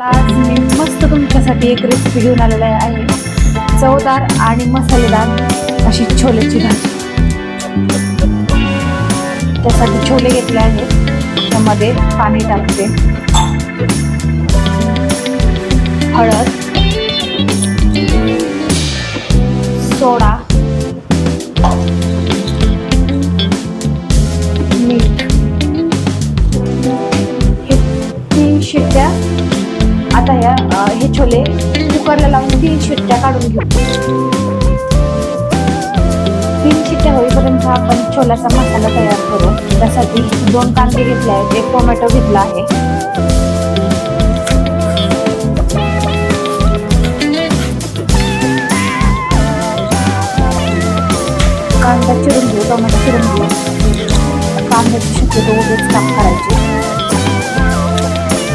आज मी मस्त तुमच्यासाठी एक रेसिपी घेऊन आलेला आहे. चवदार आणि मसालेदार अशी छोलेची भाजी. त्यासाठी छोले घेतले आहेत. त्यामध्ये पाणी टाकते, हळद, सोडा, मीठ. हे 3 शिट्ट्या. आता हे छोले कुकरला लावून 3 शिट्ट्या काढून घेऊ. 3 शिट्ट्या होईपर्यंत आपण छोल्याचा मसाला तयार करू. त्यासाठी 2 कांदे घेतले आहेत, 1 टोमॅटो घेतला आहे. कांदा चिरून घेऊ, टोमॅटो चिरून घेऊ. कांद्याची शक्यतो उभेच काप करायची.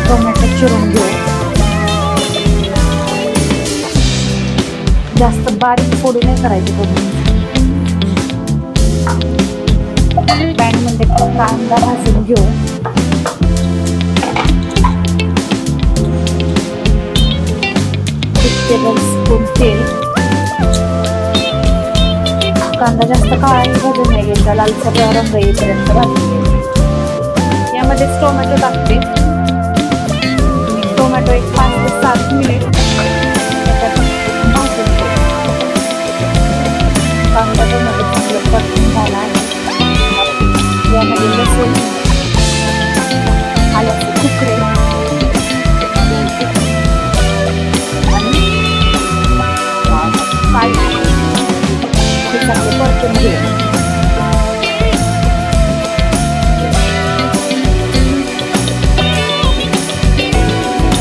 टोमॅटो चिरून घेऊ. जास्त बारीक फोडू नाही करायचे. पॅन मध्ये कांदा भाजून घेऊ. एक टेबलस्पून तेल. कांदा जास्त काळाही भाजून नाही घ्यायचा, लालसर रंग येईपर्यंत भाजून घ्यायचा. यामध्येच टोमॅटो टाकते. टोमॅटो एक 5 ते 7 मिनिट भाजून घ्यायचा. कांदा टोमॅटो चांगलं परतून झाला आहे. यामध्ये लसूण, आल्याचे तुकडे आणि काळी हे चांगले परतून घेऊ.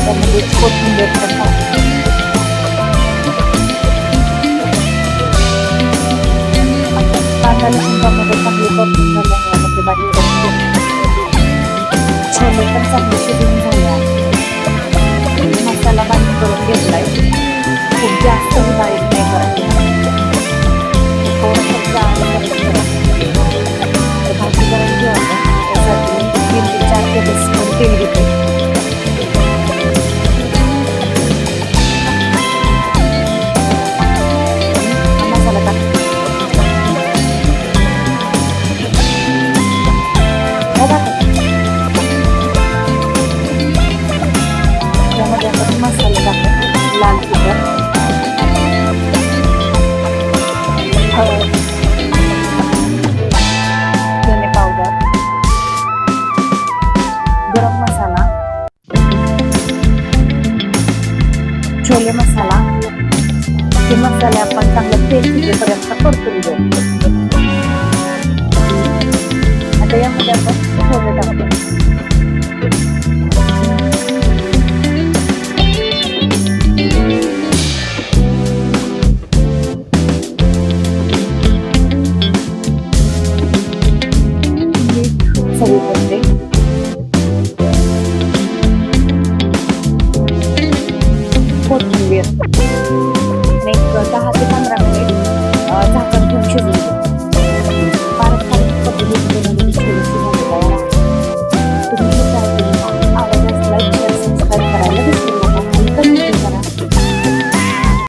त्यामध्ये कोथिंबीर टाकू. कांदा लसूण टोमॅटो चांगले परतून झाले आहे. यामध्ये बारीक करून छोले पण चांगले शिजून झाले आहे. मसाला बारीक करून घेतलाय. खूप जास्त बारीक नाही करायचं. थोडंसं भाजी करायला घेऊ आपण. त्यासाठी 3 ते 4 टेबलस्पून तेल घेते. मसाला टाकते. यामध्ये आपण मसाले टाकतो. लाल तिखट, हळद, धने पावडर, गरम मसाला, छोले मसाला. हे मसाले आपण चांगलं तेल सुटेपर्यंत परतून घेऊ. आता यामध्ये आपण छोले टाकतो.